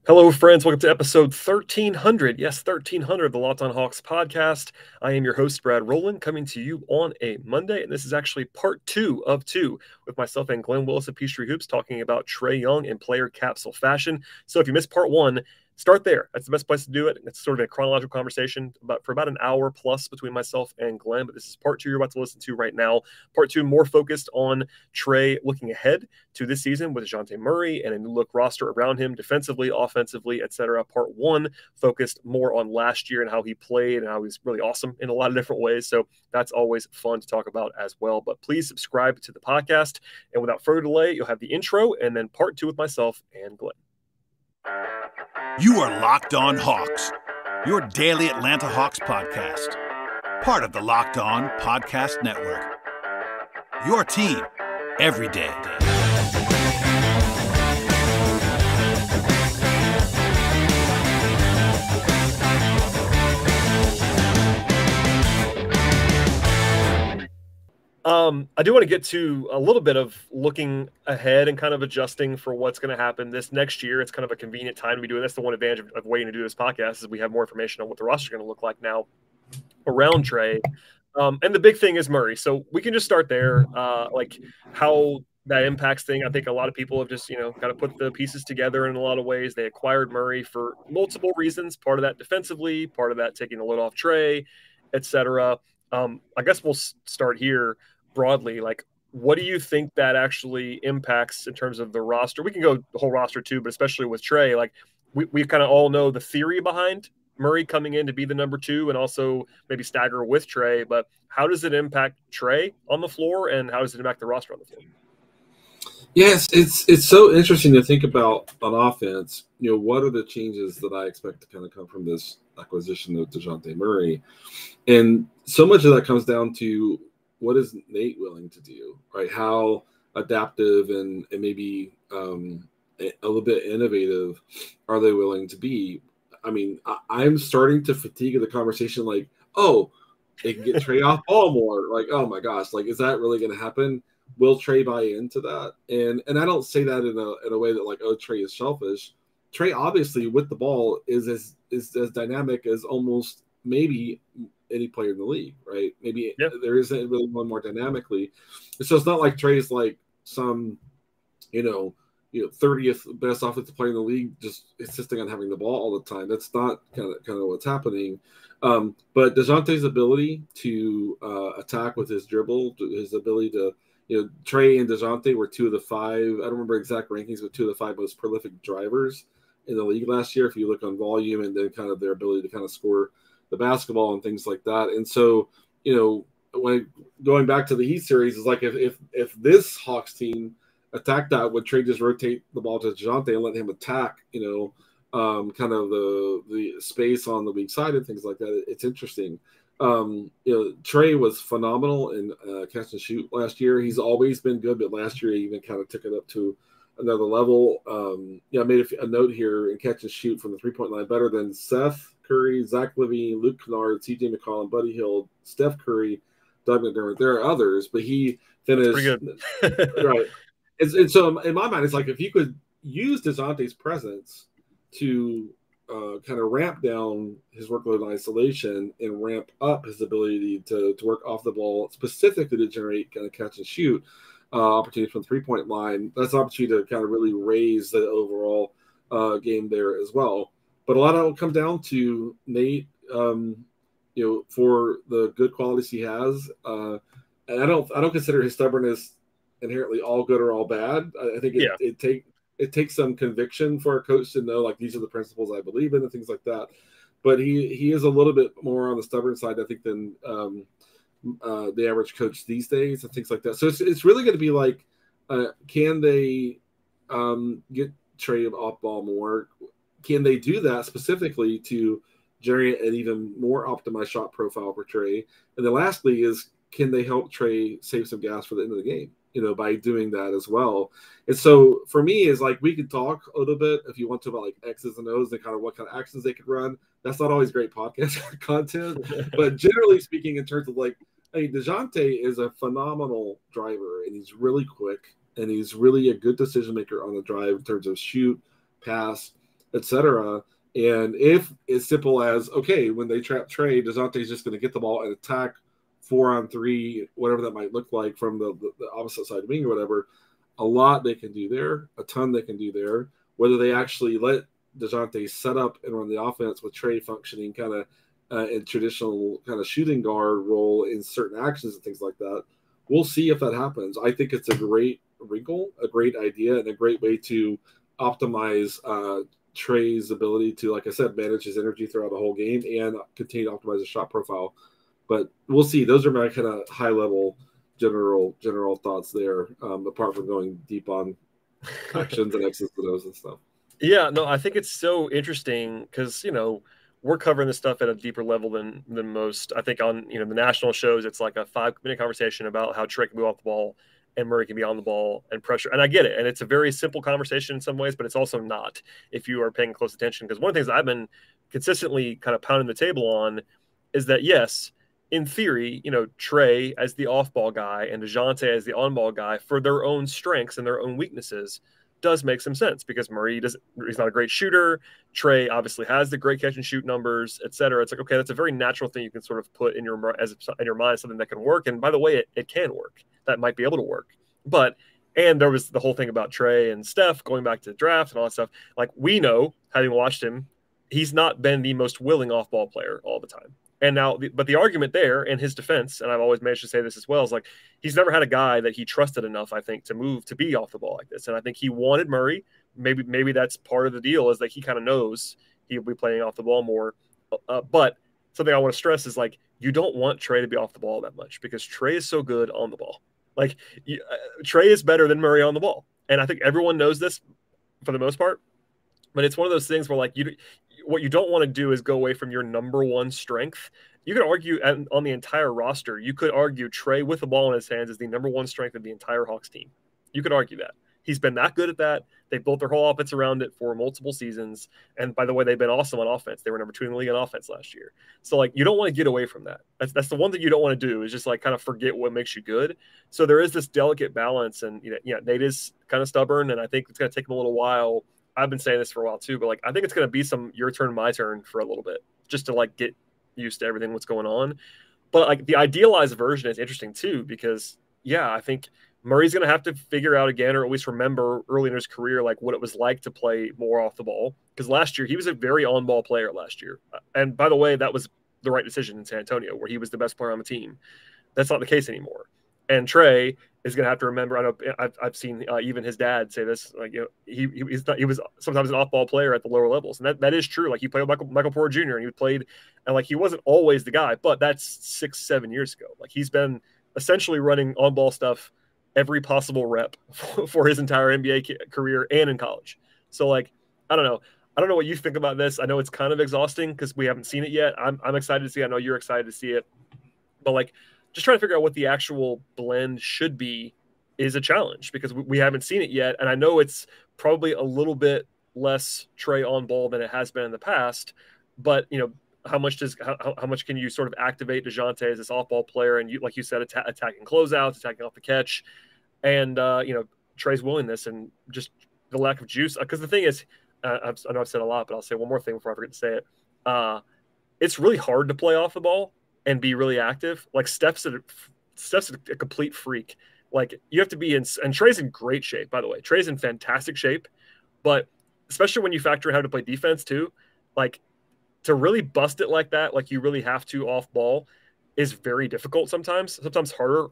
Hello, friends. Welcome to episode 1300. Yes, 1300 of the Locked On Hawks podcast. I am your host, Brad Rowland, coming to you on a Monday. And this is actually part 2 of 2 with myself and Glen Willis of Peachtree Hoops talking about Trae Young in player capsule fashion. So if you missed part 1, start there. That's the best place to do it. It's sort of a chronological conversation for about an hour plus between myself and Glenn. But this is part 2 you're about to listen to right now. Part 2 more focused on Trae looking ahead to this season with Dejounte Murray and a new look roster around him defensively, offensively, etc. Part 1 focused more on last year and how he played and how he's really awesome in a lot of different ways. So that's always fun to talk about as well. But please subscribe to the podcast. And without further delay, you'll have the intro and then part 2 with myself and Glenn. You are Locked On Hawks, your daily Atlanta Hawks podcast. Part of the Locked On Podcast Network. Your team every day. I do want to get to a little bit of looking ahead and kind of adjusting for what's going to happen this next year. It's kind of a convenient time to be doing. That's the one advantage of waiting to do this podcast is we have more information on what the roster is going to look like now around Trae. And the big thing is Murray. So we can just start there, like how that impacts thing. I think a lot of people have just, got to put the pieces together in a lot of ways. They acquired Murray for multiple reasons. Part of that defensively, part of that taking the load off Trae, etc. I guess we'll start here broadly. Like, what do you think that actually impacts in terms of the roster? We can go the whole roster too, but especially with Trae, like we kind of all know the theory behind Murray coming in to be the number 2 and also maybe stagger with Trae, but how does it impact Trae on the floor and how does it impact the roster on the floor? Yes, it's so interesting to think about on offense. What are the changes that I expect to kind of come from this acquisition of Dejounte Murray? And so much of that comes down to what is Nate willing to do, right? How adaptive and maybe a little bit innovative are they willing to be? I mean, I'm starting to fatigue of the conversation like, oh, they can get Trae off ball more. Like, oh my gosh, like, is that really going to happen? Will Trae buy into that? And I don't say that in a way that like, oh, Trae is selfish. Trae obviously with the ball is as dynamic as almost maybe any player in the league, right? Maybe there isn't really one more dynamically. So it's not like Trae's like some, 30th best offensive player in the league, just insisting on having the ball all the time. That's not kind of what's happening. But DeJounte's ability to attack with his dribble, his ability to, Trae and DeJounte were 2 of the 5. I don't remember exact rankings, but 2 of the 5 most prolific drivers in the league last year. If you look on volume and then kind of their ability to kind of score the basketball and things like that. And so, when going back to the Heat series, is like if this Hawks team attacked that, would Trae just rotate the ball to DeJounte and let him attack, kind of the space on the weak side and things like that? It's interesting. Trae was phenomenal in catch and shoot last year. He's always been good, but last year he even kind of took it up to another level. I made a note here in catch and shoot from the 3-point line, better than Seth Curry, Zach LaVine, Luke Kennard, CJ McCollum, Buddy Hield, Steph Curry, Doug McDermott. There are others, but he finished pretty good. Right. And so in my mind, it's like if you could use DeJounte's presence to kind of ramp down his workload in isolation and ramp up his ability to work off the ball, specifically to generate kind of catch and shoot opportunities from the 3-point line, that's an opportunity to kind of really raise the overall game there as well. But a lot of it will come down to Nate, for the good qualities he has. And I don't consider his stubbornness inherently all good or all bad. I think it takes some conviction for a coach to know, like, these are the principles I believe in and things like that. But he is a little bit more on the stubborn side, I think, than the average coach these days and things like that. So it's really going to be like, can they get Trae off ball more? Can they do that specifically to generate an even more optimized shot profile for Trae? And then lastly is, can they help Trae save some gas for the end of the game, by doing that as well? And so for me is like, we could talk a little bit if you want to about like X's and O's and kind of what kind of actions they could run. That's not always great podcast content, but generally speaking, in terms of like, hey, Dejounte is a phenomenal driver and he's really quick and he's really a good decision maker on the drive in terms of shoot, pass, etc. And if it's simple as, okay, when they trap Trae, Dejounte's just going to get the ball and attack 4-on-3, whatever that might look like from the opposite side wing or whatever, a lot they can do there, a ton they can do there. Whether they actually let Dejounte set up and run the offense with Trae functioning kind of in traditional kind of shooting guard role in certain actions and things like that, we'll see if that happens. I think it's a great wrinkle, a great idea, and a great way to optimize Trae's ability to, like I said, manage his energy throughout the whole game and continue to optimize his shot profile. But we'll see. Those are my kind of high-level general thoughts there, apart from going deep on actions and X's and O's and stuff. Yeah, no, I think it's so interesting because, we're covering this stuff at a deeper level than most. I think on, the national shows, it's like a 5-minute conversation about how Trae can move off the ball and Murray can be on the ball and pressure. And I get it. And it's a very simple conversation in some ways, but it's also not if you are paying close attention. Because one of the things I've been consistently kind of pounding the table on is that, yes, in theory, Trae as the off-ball guy and Dejounte as the on-ball guy for their own strengths and their own weaknesses does make some sense because Murray he's not a great shooter. Trae obviously has the great catch and shoot numbers, et cetera. It's like, okay, that's a very natural thing you can sort of put in your mind, something that can work. And by the way, it can work. That might be able to work. And there was the whole thing about Trae and Steph going back to the draft and all that stuff. Like, we know, having watched him, he's not been the most willing off-ball player all the time. And now, but the argument there in his defense, and I've always managed to say this as well, is like he's never had a guy that he trusted enough, I think, to be off the ball like this. And I think he wanted Murray. Maybe that's part of the deal is that he kind of knows he'll be playing off the ball more. But something I want to stress is like you don't want Trae to be off the ball that much because Trae is so good on the ball. Like Trae is better than Murray on the ball, and I think everyone knows this for the most part. But it's one of those things where like what you don't want to do is go away from your number one strength. You could argue on the entire roster, you could argue Trae with the ball in his hands is the number one strength of the entire Hawks team. You could argue that. He's been that good at that. They built their whole offense around it for multiple seasons. And by the way, they've been awesome on offense. They were number 2 in the league on offense last year. So like you don't want to get away from that. That's the one thing you don't want to do is just like kind of forget what makes you good. So there is this delicate balance. And Nate is kind of stubborn, and I think it's going to take him a little while. I've been saying this for a while too, but like I think it's going to be some your turn, my turn for a little bit, just to like get used to everything what's going on. But like the idealized version is interesting too, because I think Murray's going to have to figure out again, or at least remember early in his career, like what it was like to play more off the ball. Because last year he was a very on-ball player last year, and by the way, that was the right decision in San Antonio, where he was the best player on the team. That's not the case anymore. And Trae is going to have to remember. I know I've seen even his dad say this. Like he was sometimes an off-ball player at the lower levels, and that is true. Like he played with Michael Porter Jr. and he played, and like he wasn't always the guy, but that's 6-7 years ago. Like he's been essentially running on-ball stuff every possible rep for his entire NBA career and in college. So like I don't know what you think about this. I know it's kind of exhausting because we haven't seen it yet. I'm excited to see it. I know you're excited to see it, but like, just trying to figure out what the actual blend should be is a challenge because we haven't seen it yet. And I know it's probably a little bit less Trae on ball than it has been in the past, but how much can you sort of activate Dejounte as this off ball player? And like you said, attacking closeouts, attacking off the catch, and Trae's willingness and just the lack of juice. Because the thing is, I know I've said a lot, but I'll say one more thing before I forget to say it. It's really hard to play off the ball and be really active. Like Steph's a complete freak. Like you have to be and Trae's in great shape, by the way. Trae's in fantastic shape, but especially when you factor in how to play defense too, like to really bust it like that, like you really have to off ball is very difficult sometimes harder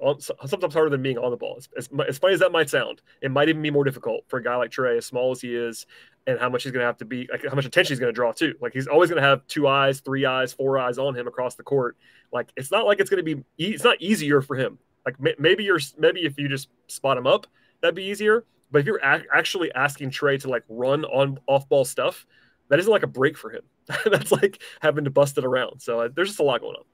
than being on the ball. As funny as that might sound, it might even be more difficult for a guy like Trae, as small as he is, and how much he's going to have to be, like how much attention he's going to draw too. Like he's always going to have 2 eyes, 3 eyes, 4 eyes on him across the court. Like it's not like it's going to be, it's not easier for him. Like maybe if you just spot him up, that'd be easier. But if you're actually asking Trae to like run on off ball stuff, that isn't like a break for him. That's like having to bust it around. So there's just a lot going on.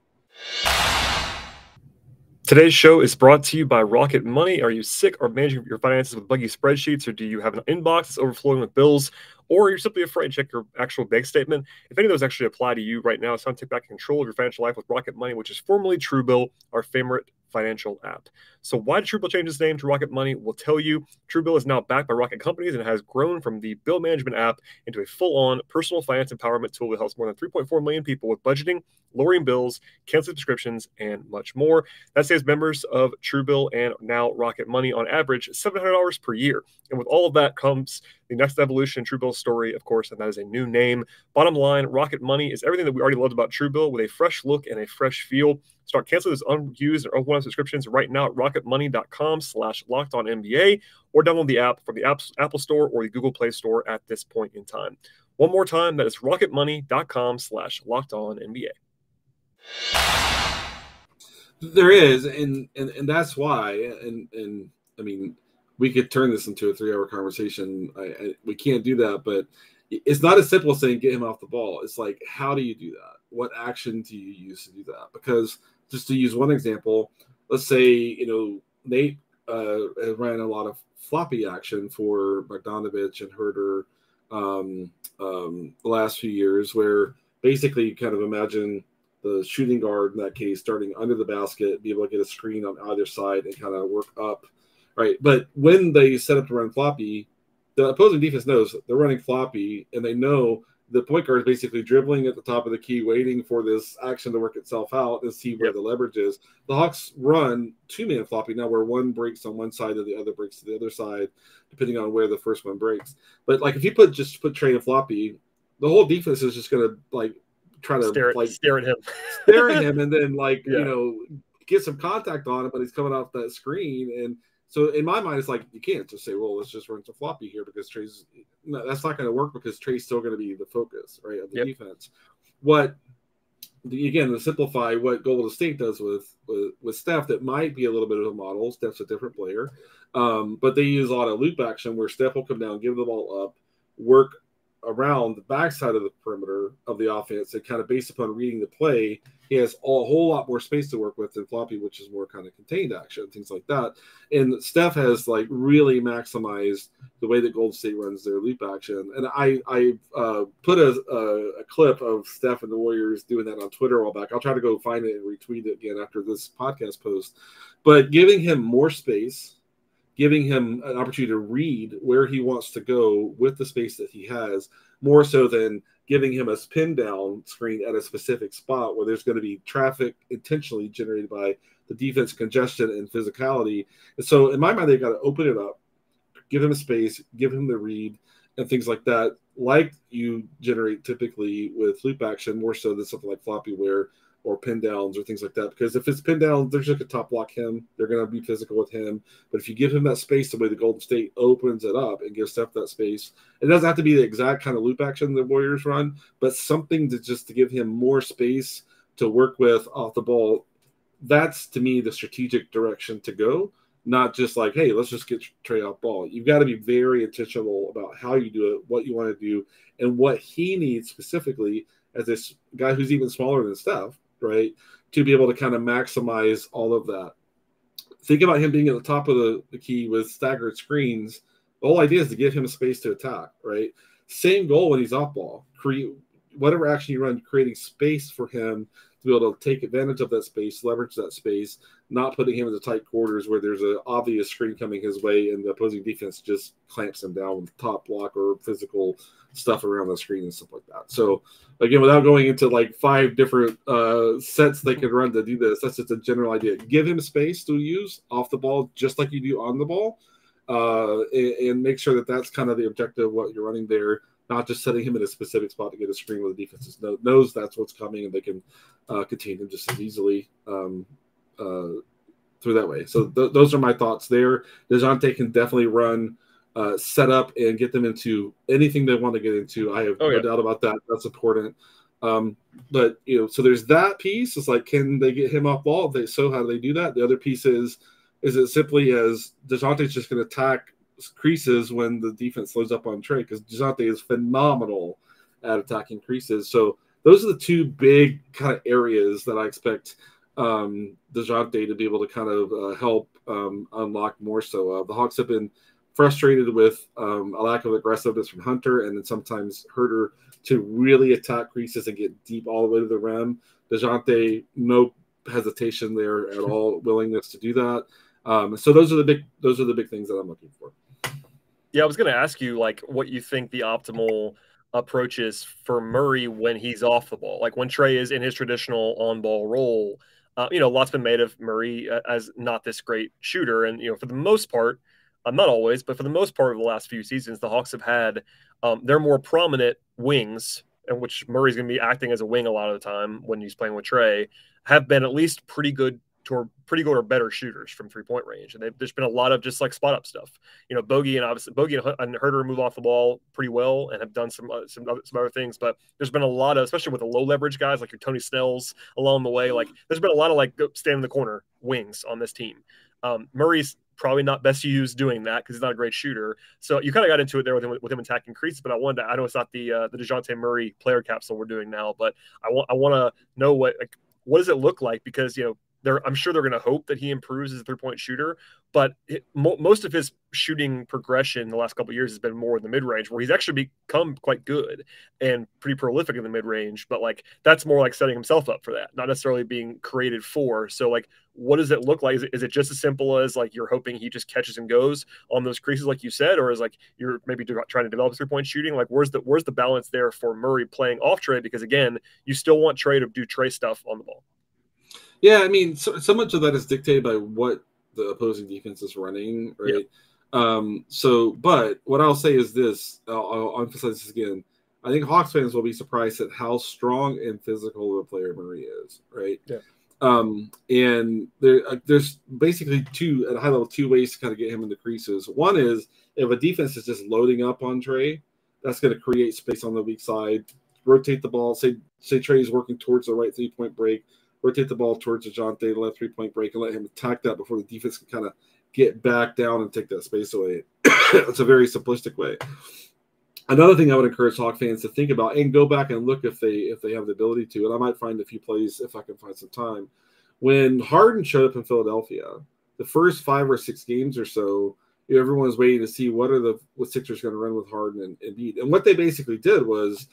Today's show is brought to you by Rocket Money. Are you sick of managing your finances with buggy spreadsheets, or do you have an inbox that's overflowing with bills, or you're simply afraid to check your actual bank statement? If any of those actually apply to you right now, it's time to take back control of your financial life with Rocket Money, which is formerly Truebill, our favorite financial app. So why did Truebill change its name to Rocket Money? We'll tell you. Truebill is now backed by Rocket Companies and has grown from the bill management app into a full-on personal finance empowerment tool that helps more than 3.4 million people with budgeting, lowering bills, canceling subscriptions, and much more. That saves members of Truebill and now Rocket Money on average $700 per year. And with all of that comes the next evolution in Truebill's story, of course, and that is a new name. Bottom line, Rocket Money is everything that we already loved about Truebill with a fresh look and a fresh feel. Start canceling those unused or unwanted subscriptions right now at rocketmoney.com/lockedonnba or download the app from the Apple Store or the Google Play Store at this point in time. One more time, that is rocketmoney.com/lockedonnba. There is, and that's why, and I mean, we could turn this into a 3-hour conversation. We can't do that, but it's not as simple as saying get him off the ball. It's like, how do you do that? What action do you use to do that? Because just to use one example, let's say, Nate ran a lot of floppy action for Bogdanovich and Herter the last few years, where basically you kind of imagine the shooting guard in that case starting under the basket, be able to get a screen on either side and kind of work up, right? But when they set up to run floppy, the opposing defense knows they're running floppy, and they know the point guard is basically dribbling at the top of the key, waiting for this action to work itself out and see where the leverage is. The Hawks run 2-man floppy now, where one breaks on one side and the other breaks to the other side, depending on where the first one breaks. But like if you put Trae in floppy, the whole defense is just going to try to stare at him, and then get some contact on it, but he's coming off that screen. And so in my mind, it's like, you can't just say, well, let's just run to floppy here because that's not going to work, because Trae's still going to be the focus, right, of the defense. To simplify what Golden State does with Steph, that might be a little bit of a model. Steph's a different player, but they use a lot of loop action where Steph will come down, give the ball up, work around the backside of the perimeter of the offense, and kind of based upon reading the play, he has a whole lot more space to work with than floppy, which is more kind of contained action, things like that. And Steph has really maximized the way that Golden State runs their loop action. And I put a clip of Steph and the Warriors doing that on Twitter a while back. I'll try to go find it and retweet it again after this podcast post. But giving him more space, giving him an opportunity to read where he wants to go with the space that he has, more so than giving him a pin down screen at a specific spot where there's going to be traffic intentionally generated by the defense congestion and physicality. And so in my mind, they've got to open it up, give him a space, give him the read, and things like that, like you generate typically with loop action, more so than something like floppy or pin downs or things like that. Because if it's pin down, they're just going to top block him. They're going to be physical with him. But if you give him that space, the way the Golden State opens it up and gives Steph that space, it doesn't have to be the exact kind of loop action the Warriors run, but something to give him more space to work with off the ball. That's, to me, the strategic direction to go, not just like, hey, let's just get Trae off ball. You've got to be very intentional about how you do it, what you want to do, and what he needs specifically as this guy who's even smaller than Steph, right, to be able to kind of maximize all of that. Think about him being at the top of the key with staggered screens. The whole idea is to give him space to attack, right? Same goal when he's off ball. Create whatever action you run, creating space for him to be able to take advantage of that space, leverage that space, not putting him in the tight quarters where there's an obvious screen coming his way and the opposing defense just clamps him down with top block or physical stuff around the screen and stuff like that. So again, without going into 5 different sets they could run to do this, that's just a general idea. Give him space to use off the ball, just like you do on the ball, and make sure that that's kind of the objective of what you're running there, not just setting him in a specific spot to get a screen where the defense knows that's what's coming and they can contain him just as easily through that way. So those are my thoughts there. Dejounte can definitely run set up and get them into anything they want to get into. I have no doubt about that. That's important. But so there's that piece. It's like, can they get him off ball? If they so, how do they do that? The other piece is it simply as Dejounte's just going to attack creases when the defense slows up on Trae, because Dejounte is phenomenal at attacking creases. So those are the two big kind of areas that I expect Dejounte to be able to kind of help unlock more so. The Hawks have been frustrated with a lack of aggressiveness from Hunter and then sometimes Herter to really attack creases and get deep all the way to the rim. Dejounte, no hesitation there at all, willingness to do that. So those are the big things that I'm looking for. Yeah, I was going to ask you like what you think the optimal approach is for Murray when he's off the ball, like when Trae is in his traditional on-ball role. Lots been made of Murray as not this great shooter, and for the most part, not always, but for the most part of the last few seasons, the Hawks have had their more prominent wings, in which Murray's going to be acting as a wing a lot of the time when he's playing with Trae, have been at least pretty good or better shooters from 3-point range. And there's been a lot of just like spot up stuff. Bogey and Herter move off the ball pretty well and have done some other things. But there's been a lot of, especially with the low leverage guys like your Tony Snells along the way. Like there's been a lot of like stand in the corner wings on this team. Murray's probably not best used doing that because he's not a great shooter. So you kind of got into it there with him attacking creases. But I know it's not the Dejounte Murray player capsule we're doing now, but I want to know what does it look like, because I'm sure they're going to hope that he improves as a 3-point shooter, but most of his shooting progression in the last couple of years has been more in the mid-range, where he's actually become quite good and pretty prolific in the mid-range. But like that's more like setting himself up for that, not necessarily being created for. So like, what does it look like? Is it just as simple as like you're hoping he just catches and goes on those creases, like you said, or is like you're maybe trying to develop 3-point shooting? Like where's the balance there for Murray playing off Trae? Because again, you still want Trae to do Trae stuff on the ball. Yeah, I mean, so much of that is dictated by what the opposing defense is running, right? Yep. But what I'll say is this, I'll emphasize this again. I think Hawks fans will be surprised at how strong and physical of a player Murray is, right? Yeah. And there's basically at a high level, two ways to kind of get him in the creases. One is if a defense is just loading up on Trae, that's going to create space on the weak side, rotate the ball. Say Trae is working towards the right 3-point break, rotate the ball towards Dejounte, the left 3-point break, and let him attack that before the defense can kind of get back down and take that space away. It's a very simplistic way. Another thing I would encourage Hawk fans to think about and go back and look if they have the ability to, and I might find a few plays if I can find some time. When Harden showed up in Philadelphia, the first 5 or 6 games or so, everyone was waiting to see what Sixers going to run with Harden and Embiid. And what they basically did was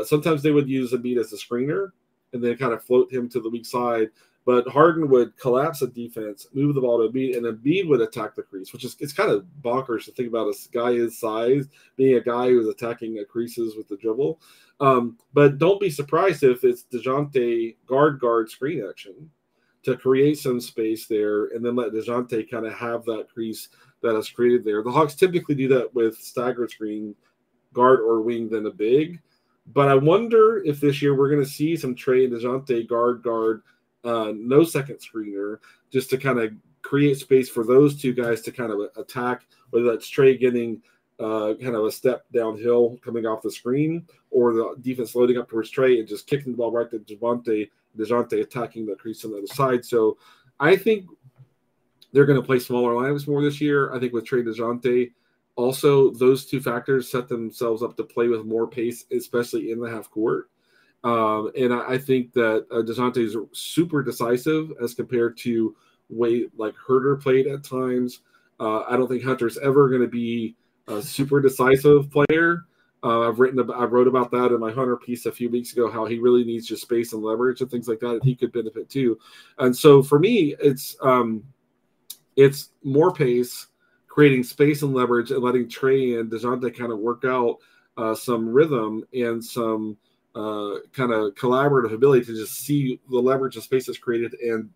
sometimes they would use Embiid as a screener and then kind of float him to the weak side. But Harden would collapse the defense, move the ball to Embiid, and Embiid would attack the crease, which is it's kind of bonkers to think about a guy his size being a guy who's attacking the creases with the dribble. But don't be surprised if it's Dejounte guard screen action to create some space there and then let Dejounte kind of have that crease that is created there. The Hawks typically do that with staggered screen, guard or wing, then a big. But I wonder if this year we're going to see some Trae and Dejounte guard, no second screener, just to kind of create space for those two guys to kind of attack, whether that's Trae getting kind of a step downhill coming off the screen or the defense loading up towards Trae and just kicking the ball right to Dejounte attacking the crease on the other side. So I think they're going to play smaller lineups more this year. I think with Trae Dejounte, also, those two factors set themselves up to play with more pace, especially in the half court. And I think that Dejounte is super decisive as compared to way like Herter played at times. I don't think Hunter's ever going to be a super decisive player. I wrote about that in my Hunter piece a few weeks ago, how he really needs just space and leverage and things like that, and he could benefit too. And so for me, it's more pace, creating space and leverage, and letting Trae and Dejounte kind of work out some rhythm and some kind of collaborative ability to just see the leverage and space that's created and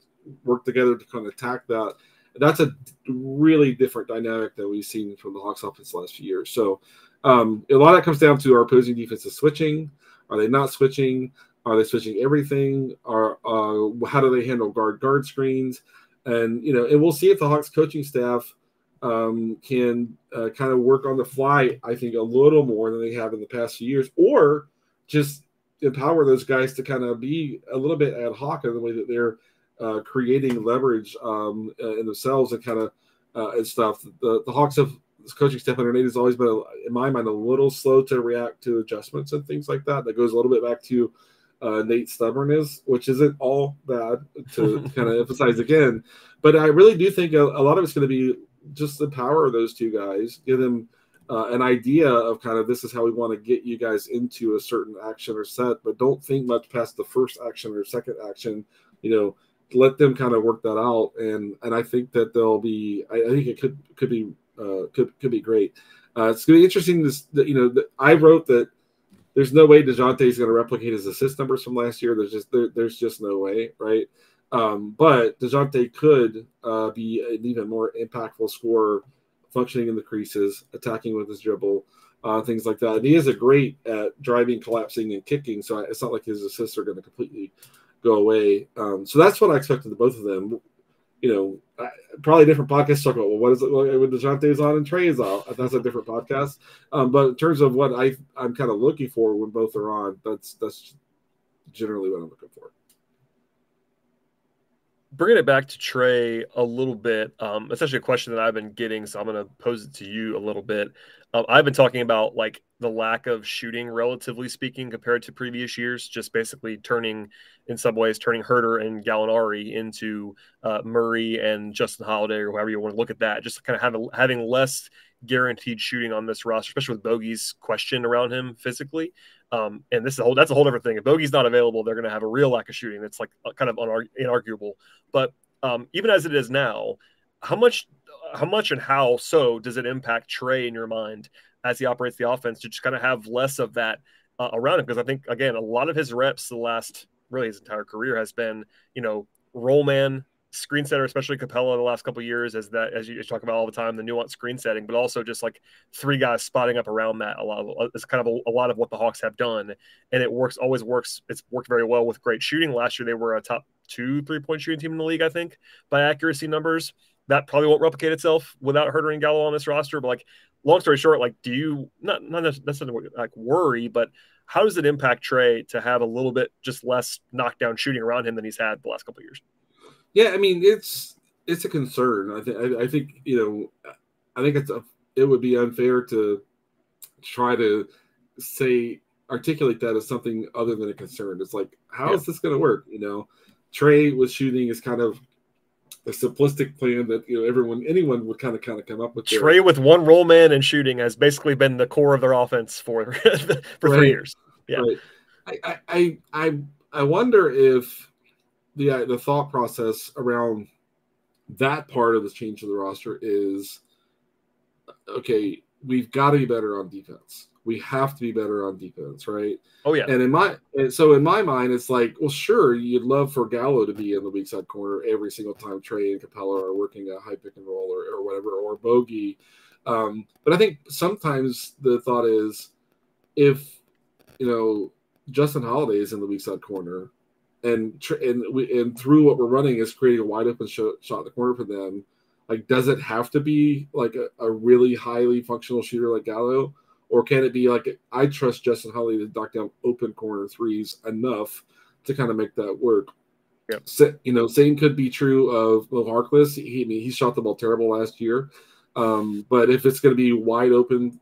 work together to kind of attack that. That's a really different dynamic than we've seen from the Hawks offense the last few years. So a lot of that comes down to our opposing defense is switching. Are they not switching? Are they switching everything? How do they handle guard screens? And we'll see if the Hawks coaching staff can kind of work on the fly, I think, a little more than they have in the past few years, or just empower those guys to kind of be a little bit ad hoc in the way that they're creating leverage in themselves and kind of and stuff. The Hawks have this coaching staff under Nate has always been, in my mind, a little slow to react to adjustments and things like that. That goes a little bit back to Nate's stubbornness, which isn't all bad to kind of emphasize again. But I really do think a lot of it's going to be just the power of those two guys, give them an idea of kind of this is how we want to get you guys into a certain action or set, but don't think much past the first action or second action. let them kind of work that out, and I think that they'll be. I think it could be great. It's going to be interesting. I wrote that there's no way Dejounte is going to replicate his assist numbers from last year. There's just no way, right? But Dejounte could be an even more impactful scorer, functioning in the creases, attacking with his dribble, things like that. And he is a great at driving, collapsing, and kicking. So it's not like his assists are going to completely go away. So that's what I expected of both of them. Probably a different podcast talk about, well, what is it when Dejounte is on and Trae is out? That's a different podcast. But in terms of what I'm kind of looking for when both are on, that's generally what I'm looking for. Bringing it back to Trae a little bit, it's actually a question that I've been getting, so I'm going to pose it to you a little bit. I've been talking about like the lack of shooting, relatively speaking, compared to previous years, just basically turning Herter and Gallinari into Murray and Justin Holiday, or however you want to look at that, just kind of having less guaranteed shooting on this roster, especially with Bogey's question around him physically. And that's a whole different thing. If Bogey's not available, they're going to have a real lack of shooting. That's like kind of inarguable. But even as it is now, how much and how so does it impact Trae in your mind as he operates the offense to just kind of have less of that around him? Because I think, again, a lot of his reps his entire career has been, roll man, screen setter, especially Capella the last couple of years, as you talk about all the time, the nuanced screen setting, but also just like three guys spotting up around that. It's kind of a lot of what the Hawks have done, and it always works. It's worked very well with great shooting. Last year they were a top 2 3-point shooting team in the league, I think, by accuracy numbers. That probably won't replicate itself without Herter and Gallo on this roster. But like, long story short, like, do you not necessarily like worry, but how does it impact Trae to have a little bit just less knockdown shooting around him than he's had the last couple of years? Yeah, I mean, it's a concern. I think it would be unfair to try to articulate that as something other than a concern. It's like, how is this going to work? Trae with shooting is kind of a simplistic plan that anyone would kind of come up with. Trae with one roll man and shooting has basically been the core of their offense for 3 years. Yeah, right. I wonder if the thought process around that part of this change of the roster is, okay, we've got to be better on defense. We have to be better on defense, right? Oh, yeah. And in my mind, it's like, well, sure, you'd love for Gallo to be in the weak side corner every single time Trae and Capella are working a high pick and roll or whatever, or Bogey. But I think sometimes the thought is, if Justin Holiday is in the weak side corner, and through what we're running is creating a wide open shot in the corner for them, like, does it have to be like a really highly functional shooter like Gallo? Or can it be like, I trust Justin Holiday to knock down open corner threes enough to kind of make that work? Yep. So, same could be true of Harkless. He shot the ball terrible last year. But if it's going to be wide open,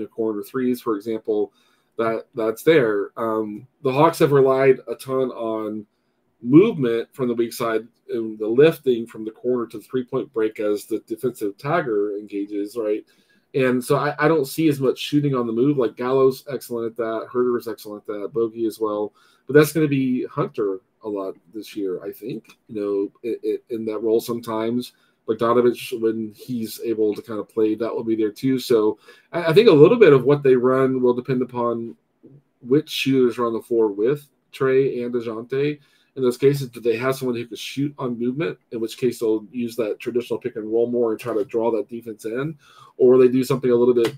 corner threes, for example, that's there. The Hawks have relied a ton on movement from the weak side and the lifting from the corner to the 3-point break as the defensive tagger engages, right? And so I don't see as much shooting on the move. Like, Gallo's excellent at that. Herter is excellent at that. Bogey as well. But that's going to be Hunter a lot this year, I think, in that role sometimes. Bogdanovich, when he's able to kind of play, that will be there too. So I think a little bit of what they run will depend upon which shooters are on the floor with Trae and Dejounte. In those cases, do they have someone who can shoot on movement, in which case they'll use that traditional pick and roll more and try to draw that defense in, or they do something a little bit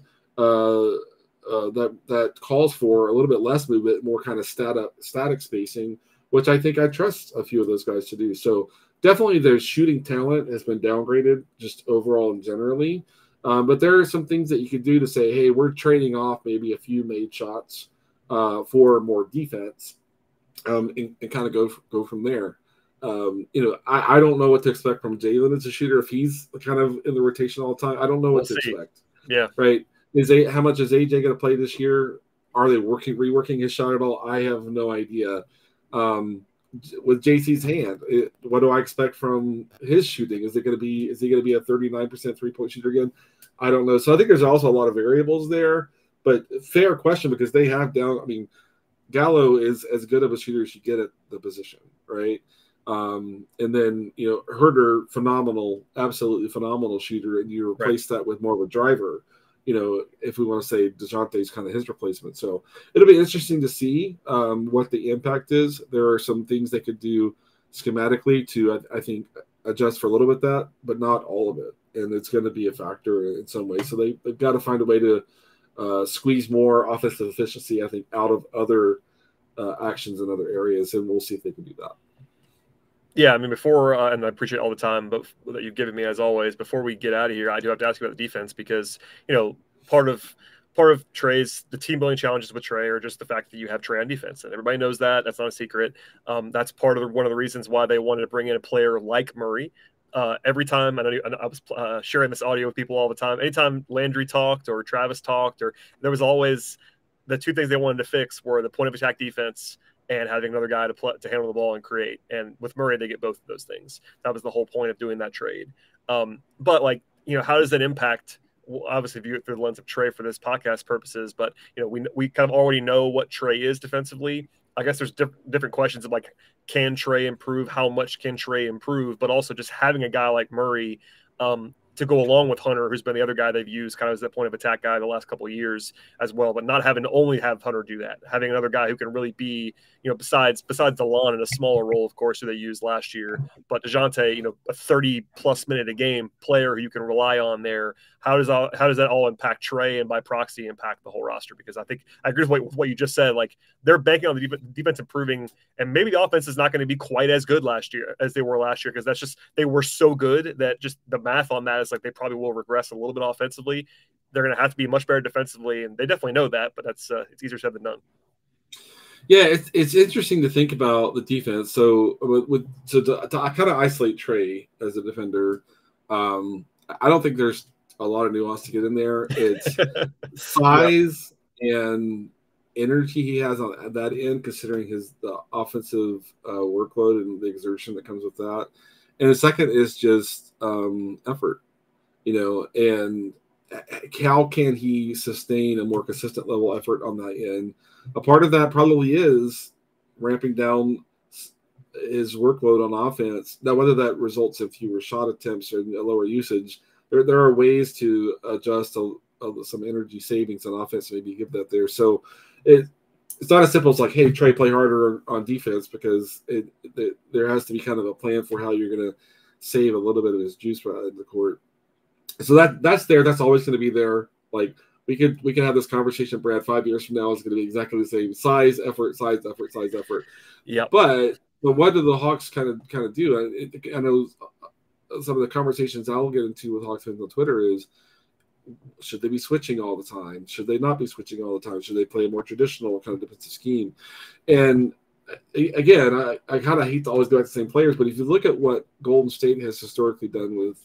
that calls for a little bit less movement, more kind of static spacing, which I think I trust a few of those guys to do. So definitely their shooting talent has been downgraded just overall and generally. But there are some things that you could do to say, hey, we're trading off maybe a few made shots for more defense. And kind of go from there. I don't know what to expect from Jalen as a shooter if he's kind of in the rotation all the time. I don't know what to expect. Yeah, right. How much is AJ going to play this year? Are they reworking his shot at all? I have no idea. With JC's hand, what do I expect from his shooting? Is he going to be a 39% 3-point shooter again? I don't know. So I think there's also a lot of variables there. But fair question, because they have Gallo is as good of a shooter as you get at the position, right? And then, Herder, phenomenal, absolutely phenomenal shooter, and you replace that with more of a driver, if we want to say Dejounte's kind of his replacement. So it'll be interesting to see what the impact is. There are some things they could do schematically to, I think, adjust for a little bit that, but not all of it. And it's going to be a factor in some way. So they've got to find a way to squeeze more offensive efficiency, I think, out of other actions in other areas, and we'll see if they can do that. Yeah, I mean, before, and I appreciate all the time but that you've given me as always. Before we get out of here, I do have to ask you about the defense because, part of Trae's, the team building challenges with Trae are just the fact that you have Trae on defense, and everybody knows that. That's not a secret. That's part of one of the reasons why they wanted to bring in a player like Murray. Every time, I was sharing this audio with people all the time. Anytime Landry talked or Travis talked, or there was always the two things they wanted to fix were the point of attack defense and having another guy to handle the ball and create. And with Murray, they get both of those things. That was the whole point of doing that trade. But how does that impact? Well, obviously, view it through the lens of Trae for this podcast purposes. But we kind of already know what Trae is defensively. I guess there's different questions of can Trae improve? How much can Trae improve? But also just having a guy like Murray to go along with Hunter, who's been the other guy they've used kind of as that point of attack guy the last couple of years as well, but not having to only have Hunter do that. Having another guy who can really be, besides DeLon in a smaller role, of course, who they used last year, but Dejounte, a 30-plus minute a game player who you can rely on there. How does that all impact Trae and by proxy impact the whole roster? Because I think I agree with what you just said. They're banking on the defense improving, and maybe the offense is not going to be quite as good last year as they were last year because that's just they were so good that just the math on that is they probably will regress a little bit offensively. They're going to have to be much better defensively, and they definitely know that. But that's it's easier said than done. Yeah, it's interesting to think about the defense. So to kind of isolate Trae as a defender, I don't think there's a lot of nuance to get in there. It's size and energy he has on that end, considering the offensive workload and the exertion that comes with that. And the second is just effort, and how can he sustain a more consistent level effort on that end? A part of that probably is ramping down his workload on offense. Now, whether that results in fewer shot attempts or a lower usage, there are ways to adjust some energy savings on offense, maybe give that there. So it's not as simple as hey, Trae, play harder on defense, because there has to be kind of a plan for how you're going to save a little bit of his juice in the court. So that's there. That's always going to be there. We could have this conversation, Brad, 5 years from now. It's going to be exactly the same: size, effort, size, effort, size, effort. Yeah. But what do the Hawks kind of do? I know some of the conversations I'll get into with Hawks fans on Twitter is, should they be switching all the time? Should they not be switching all the time? Should they play a more traditional kind of defensive scheme? And again, I kind of hate to always go back to the same players, but if you look at what Golden State has historically done with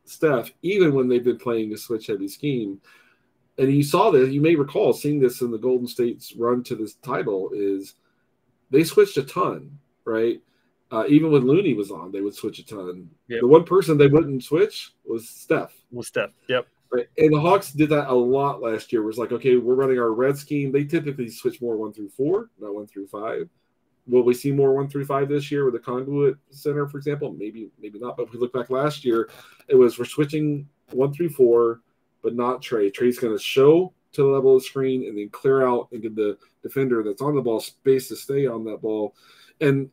Steph, even when they've been playing a switch-heavy scheme, and you saw this, you may recall seeing this in the Golden State's run to this title, is they switched a ton, right? Even when Looney was on, they would switch a ton. Yep. The one person they wouldn't switch was Steph. Yep. Right? And the Hawks did that a lot last year. It was okay, we're running our red scheme. They typically switch more 1 through 4, not 1 through 5. Will we see more 1 through 5 this year with the conduit center, for example? Maybe not. But if we look back last year, it was we're switching 1 through 4, but not Trae. Trae's going to show to the level of the screen and then clear out and give the defender that's on the ball space to stay on that ball. And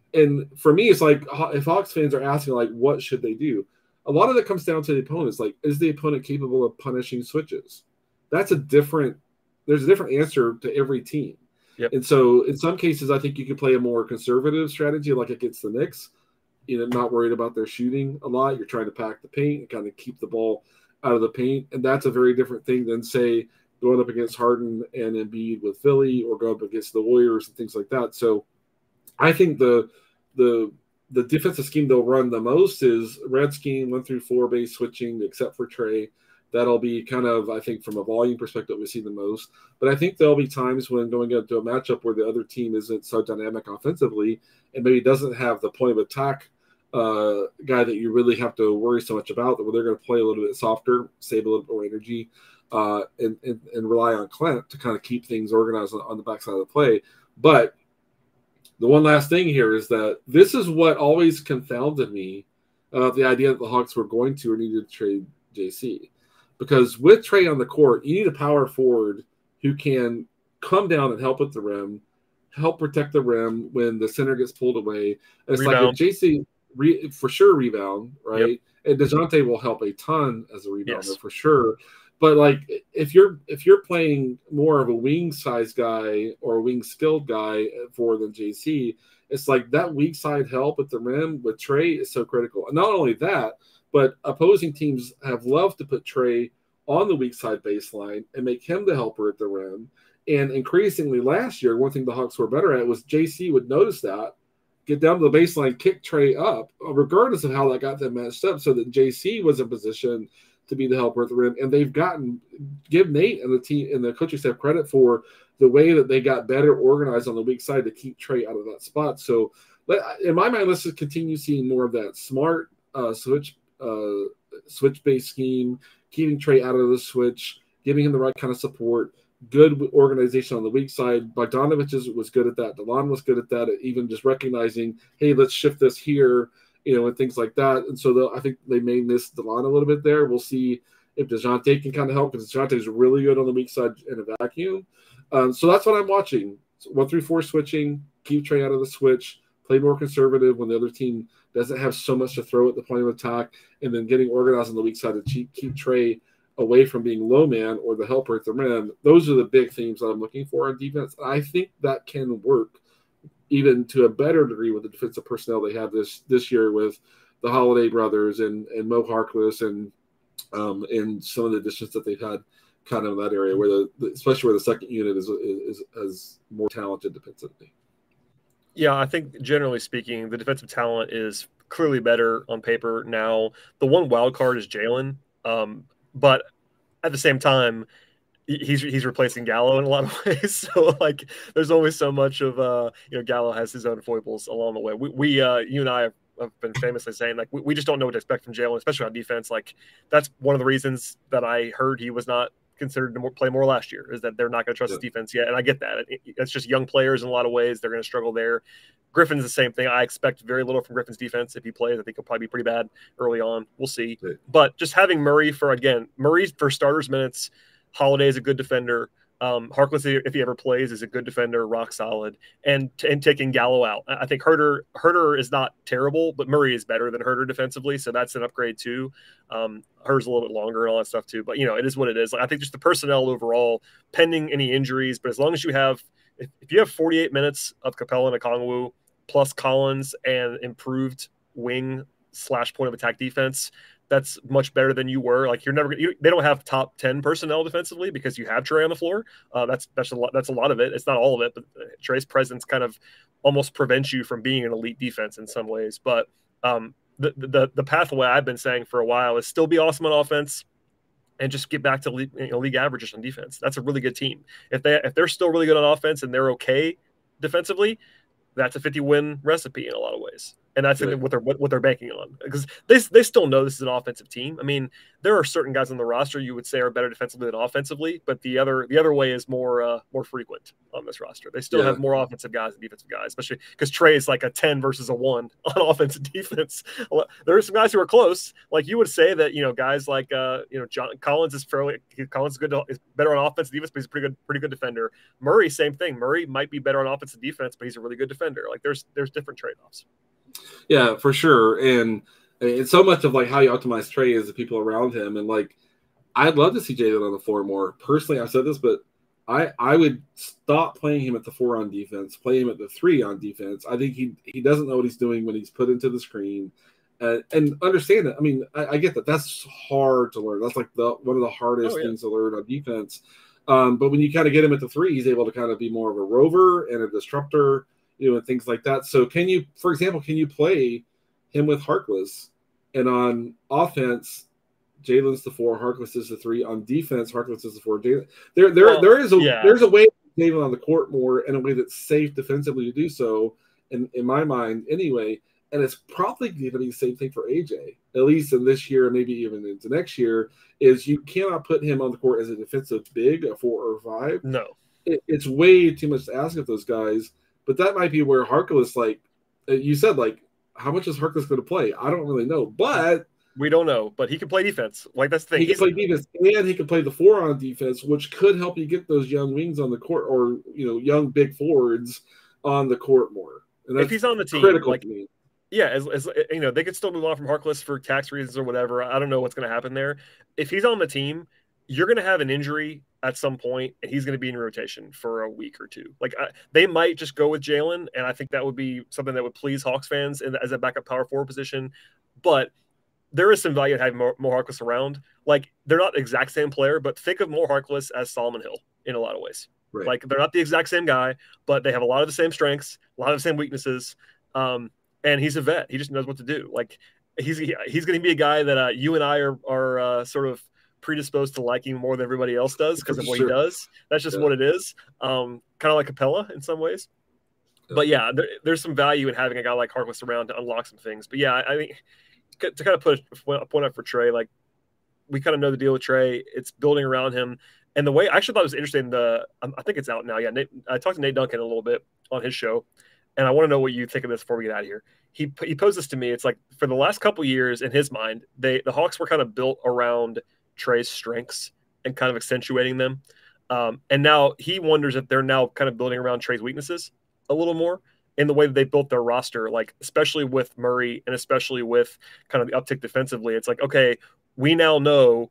for me, it's if Hawks fans are asking, what should they do? A lot of it comes down to the opponents. Is the opponent capable of punishing switches? There's a different answer to every team. Yep. And so in some cases, I think you could play a more conservative strategy, like against the Knicks, not worried about their shooting a lot. You're trying to pack the paint and kind of keep the ball out of the paint. And that's a very different thing than, say, going up against Harden and Embiid with Philly, or go up against the Warriors and things like that. So I think the defensive scheme they'll run the most is red scheme, 1 through 4 base switching, except for Trae. That'll be kind of, I think, from a volume perspective, we see the most. But I think there'll be times when going into a matchup where the other team isn't so dynamic offensively and maybe doesn't have the point of attack guy that you really have to worry so much about, that they're going to play a little bit softer, save a little bit more energy, and rely on Clint to kind of keep things organized on the backside of the play. But The one last thing here is that this is what always confounded me, the idea that the Hawks were going to or needed to trade JC. Because with Trae on the court, you need a power forward who can come down and help at the rim, help protect the rim when the center gets pulled away. And it's Rebound. like with JC, for sure rebound, right? Yep. And Dejounte will help a ton as a rebounder, Yes. for sure. But like if you're playing more of a wing size guy or a wing skilled guy for than JC, it's like that weak side help at the rim with Trae is so critical. And not only that, but opposing teams have loved to put Trae on the weak side baseline and make him the helper at the rim. And increasingly last year, one thing the Hawks were better at was JC would notice that, get down to the baseline, kick Trae up, regardless of how that got them matched up, so that JC was in position to be the helper at the rim. And they've give Nate and the team and the coaching staff credit for the way that they got better organized on the weak side to keep Trae out of that spot. So in my mind, let's just continue seeing more of that smart switch-based scheme, keeping Trae out of the switch, giving him the right kind of support, good organization on the weak side. Bogdanovich was good at that. DeLon was good at that, even just recognizing, hey, let's shift this here, and things like that. And so I think they may miss DeLon a little bit there. We'll see if Dejounte can kind of help, because Dejounte is really good on the weak side in a vacuum. So that's what I'm watching. 1-3-4 switching, keep Trae out of the switch, play more conservative when the other team doesn't have so much to throw at the point of attack, and then getting organized on the weak side to keep Trae away from being low man or the helper at the rim. Those are the big themes that I'm looking for on defense. I think that can work even to a better degree with the defensive personnel they have this year with the Holiday brothers and Mo Harkless and some of the additions that they've had kind of in that area where especially where the second unit is more talented defensively. Yeah, I think generally speaking, the defensive talent is clearly better on paper now. The one wild card is Jalen, but at the same time, he's replacing Gallo in a lot of ways. So like, there's always so much of Gallo has his own foibles along the way. We you and I have been famously saying like we just don't know what to expect from Jalen, especially on defense. Like that's one of the reasons that I heard he was not considered to play more last year, is that they're not going to trust his defense yet. And I get that. It's just young players in a lot of ways. They're going to struggle there. Griffin's the same thing. I expect very little from Griffin's defense. If he plays, I think he'll probably be pretty bad early on. We'll see. Right. But just having Murray for starters minutes, Holiday is a good defender. Harkless, if he ever plays, is a good defender, rock solid, and taking Gallo out. I think Herter is not terrible, but Murray is better than Herter defensively, so that's an upgrade too. Herter's a little bit longer and all that stuff too, but it is what it is. Like, I think just the personnel overall, pending any injuries, but as long as you have, if you have 48 minutes of Capella and Okongwu plus Collins and improved wing / point of attack defense, that's much better than you were. Like they don't have top 10 personnel defensively because you have Trae on the floor. That's a lot of it. It's not all of it, but Trae's presence kind of almost prevents you from being an elite defense in some ways. But the pathway I've been saying for a while is still be awesome on offense and just get back to league averages on defense. That's a really good team. If they're still really good on offense and they're okay defensively, that's a 50-win recipe in a lot of ways. And that's right. what they're banking on, because they still know this is an offensive team. I mean, there are certain guys on the roster you would say are better defensively than offensively, but the other way is more frequent on this roster. They still have more offensive guys than defensive guys, especially because Trae is like a 10 versus a 1 on offense and defense. There are some guys who are close. Like you would say that guys like Collins is better on offense and defense, but he's a pretty good defender. Murray, same thing. Murray might be better on offense and defense, but he's a really good defender. Like there's different trade-offs. Yeah, for sure. And it's so much of like how you optimize Trae is the people around him. And like, I'd love to see Jalen on the floor more. Personally, I've said this, but I would stop playing him at the 4 on defense, play him at the 3 on defense. I think he doesn't know what he's doing when he's put into the screen. And understand it. I mean, I get that. That's hard to learn. That's like one of the hardest things to learn on defense. But when you kind of get him at the 3, he's able to kind of be more of a rover and a disruptor, and things like that. So can you play him with Harkless, and on offense, Jalen's the 4, Harkless is the 3. On defense, Harkless is the 4. There's a way to put Jalen on the court more in a way that's safe defensively to do so, in my mind anyway. And it's probably going to be the same thing for AJ, at least in this year, maybe even into next year, is you cannot put him on the court as a defensive big, a 4 or 5. No. It's way too much to ask of those guys. But that might be where Harkless, like you said, like how much is Harkless going to play? I don't really know, but we don't know. But he can play defense. Like that's the thing. He can play defense, and he can play the 4 on defense, which could help you get those young wings on the court, or young big forwards on the court more. And that's if he's on the team, critical like, to me. Yeah, as they could still move on from Harkless for tax reasons or whatever. I don't know what's going to happen there. If he's on the team, you're going to have an injury at some point, and he's going to be in rotation for a week or two. Like they might just go with Jalen, and I think that would be something that would please Hawks fans as a backup power forward position. But there is some value in having Mo Harkless around. Like they're not the exact same player, but think of Mo Harkless as Solomon Hill in a lot of ways. Right. Like they're not the exact same guy, but they have a lot of the same strengths, a lot of the same weaknesses. And he's a vet. He just knows what to do. Like he's going to be a guy that you and I are sort of predisposed to liking more than everybody else does because of what he does. That's just what it is. Kind of like Capella in some ways. But yeah, there's some value in having a guy like Harkless around to unlock some things. But yeah, I mean, to kind of put a point up for Trae, like we kind of know the deal with Trae. It's building around him. And the way I actually thought it was interesting, I think it's out now. Yeah, I talked to Nate Duncan a little bit on his show. And I want to know what you think of this before we get out of here. He posed this to me. It's like for the last couple of years, in his mind, the Hawks were kind of built around Trae's strengths and kind of accentuating them. And now he wonders if they're now kind of building around Trae's weaknesses a little more in the way that they built their roster, like especially with Murray and especially with kind of the uptick defensively. It's like, okay, we now know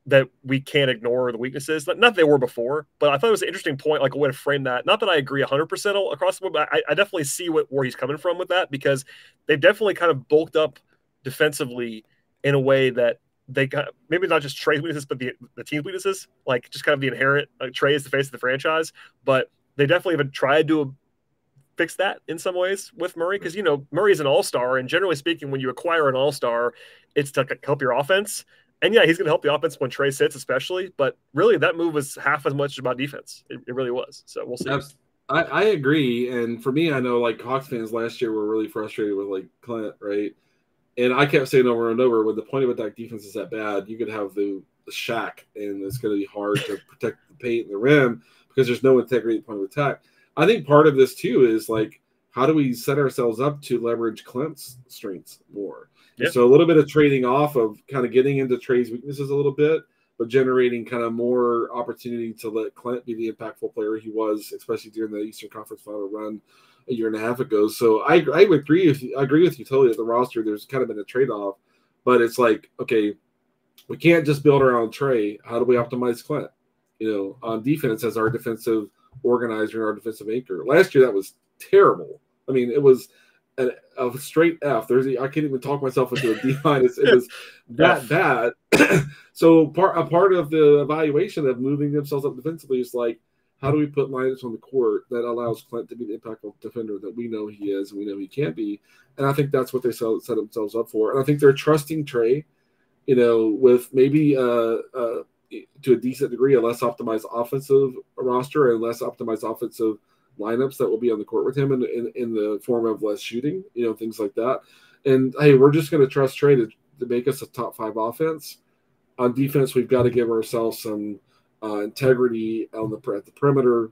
that we can't ignore the weaknesses. Not that they were before, but I thought it was an interesting point, like a way to frame that. Not that I agree 100% across the board, but I definitely see where he's coming from with that, because they've definitely kind of bulked up defensively in a way that they got, maybe not just Trae's weaknesses, but the team's weaknesses, like just kind of the inherent, Trae is the face of the franchise, but they definitely have tried to fix that in some ways with Murray, because, Murray is an all-star, and generally speaking, when you acquire an all-star, it's to help your offense. And yeah, he's going to help the offense when Trae sits, especially. But really, that move was half as much about defense. It really was. So we'll see. I agree. And for me, I know like Hawks fans last year were really frustrated with like Clint, right? And I kept saying over and over, when the point of attack defense is that bad, you could have the shack, and it's going to be hard to protect the paint and the rim because there's no integrity at the point of attack. I think part of this too is like, how do we set ourselves up to leverage Clint's strengths more? Yep. So a little bit of trading off of kind of getting into Trae's weaknesses a little bit, but generating kind of more opportunity to let Clint be the impactful player he was, especially during the Eastern Conference Final run a year and a half ago. So I agree with you. I agree with you totally. At the roster, there's kind of been a trade-off, but it's like, okay, we can't just build around Trae. How do we optimize Clint? On defense as our defensive organizer and our defensive anchor. Last year, that was terrible. I mean, it was a straight F. I can't even talk myself into a D-. It was that bad. So a part of the evaluation of moving themselves up defensively is like, how do we put lineups on the court that allows Clint to be the impactful defender that we know he is and we know he can be? And I think that's what they set themselves up for. And I think they're trusting Trae, with maybe to a decent degree a less optimized offensive roster and less optimized offensive lineups that will be on the court with him in the form of less shooting, things like that. And hey, we're just going to trust Trae to make us a top 5 offense. On defense, we've got to give ourselves some integrity at the perimeter,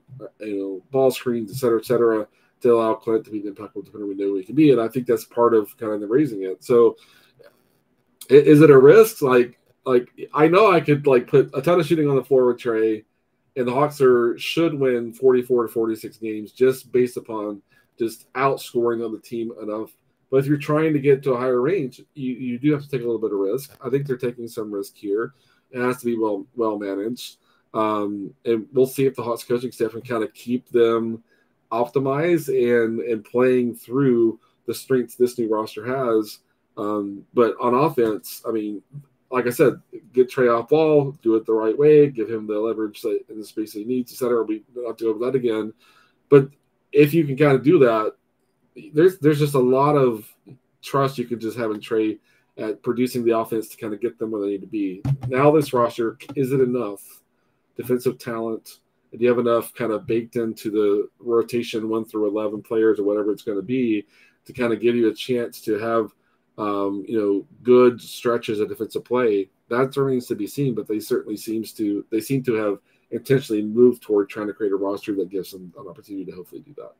ball screens, et cetera, to allow Clint to be the impactful defender we know he can be. And I think that's part of kind of the raising it. So is it a risk? Like I know I could like put a ton of shooting on the floor with Trae, and the Hawks should win 44 to 46 games just based upon just outscoring on the team enough. But if you're trying to get to a higher range, you do have to take a little bit of risk. I think they're taking some risk here. It has to be well managed. And we'll see if the Hawks coaching staff can kind of keep them optimized and playing through the strengths this new roster has. But on offense, I mean, like I said, get Trae off ball, do it the right way, give him the leverage in the space that he needs, et cetera. We don't have to go over that again. But if you can kind of do that, there's just a lot of trust you can just have in Trae at producing the offense to kind of get them where they need to be. Now this roster, is it enough defensive talent? Do you have enough kind of baked into the rotation 1 through 11 players or whatever it's going to be to kind of give you a chance to have good stretches of defensive play? That remains to be seen, but they seem to have intentionally moved toward trying to create a roster that gives them an opportunity to hopefully do that.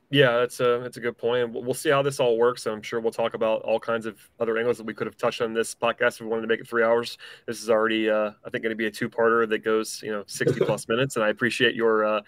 Yeah, it's a good point. We'll see how this all works. I'm sure we'll talk about all kinds of other angles that we could have touched on this podcast if we wanted to make it 3 hours. This is already, I think, going to be a two-parter that goes, 60 plus minutes. And I appreciate your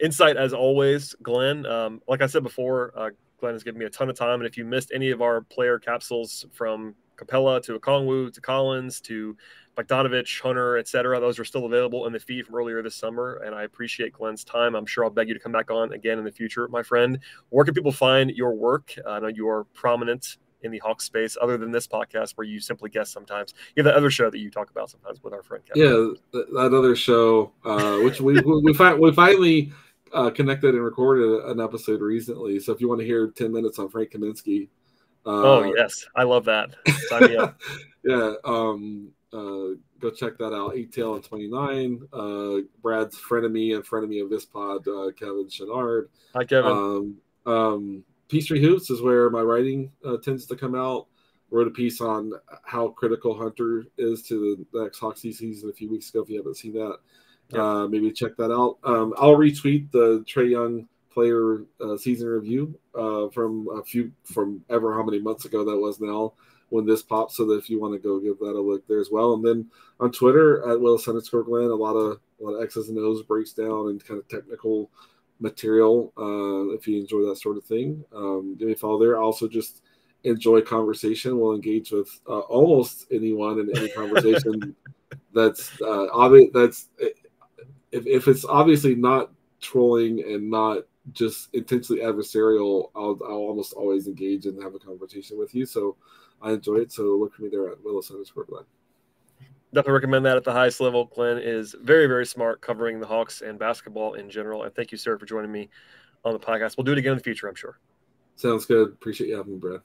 insight as always, Glenn. Like I said before, Glenn has given me a ton of time. And if you missed any of our player capsules from Capella to Okongwu to Collins to Bogdanovich, Hunter, etc., those are still available in the feed from earlier this summer, and I appreciate Glenn's time. I'm sure I'll beg you to come back on again in the future, my friend. Where can people find your work? I know you are prominent in the Hawks space, other than this podcast where you simply guest sometimes. You have that other show that you talk about sometimes with our friend Kevin. Yeah, that other show, which we finally connected and recorded an episode recently. So if you want to hear 10 minutes on Frank Kaminsky. Oh, yes. I love that. Sign me up. Yeah. Go check that out. 8tail and 29. Brad's frenemy and frenemy of this pod, Kevin Chenard. Hi, Kevin. Peachtree Hoops is where my writing tends to come out. Wrote a piece on how critical Hunter is to the next Hawks season a few weeks ago. If you haven't seen that, maybe check that out. I'll retweet the Trae Young player season review from ever how many months ago that was now when this pops, so that if you want to go give that a look there as well. And then on Twitter at Willis_Glenn, a lot of X's and O's breaks down and kind of technical material. If you enjoy that sort of thing, give me a follow there. I also just enjoy conversation. We'll engage with almost anyone in any conversation that's obvious. That's if it's obviously not trolling and not just intensely adversarial, I'll almost always engage and have a conversation with you. So I enjoy it. So look for me there at Willis_Glenn. Definitely recommend that at the highest level. Glenn is very, very smart covering the Hawks and basketball in general. And thank you, sir, for joining me on the podcast. We'll do it again in the future, I'm sure. Sounds good. Appreciate you having me, Brad.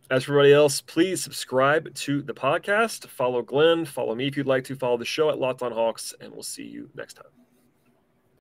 As for everybody else, please subscribe to the podcast. Follow Glenn. Follow me if you'd like to. Follow the show at Locked On Hawks. And we'll see you next time.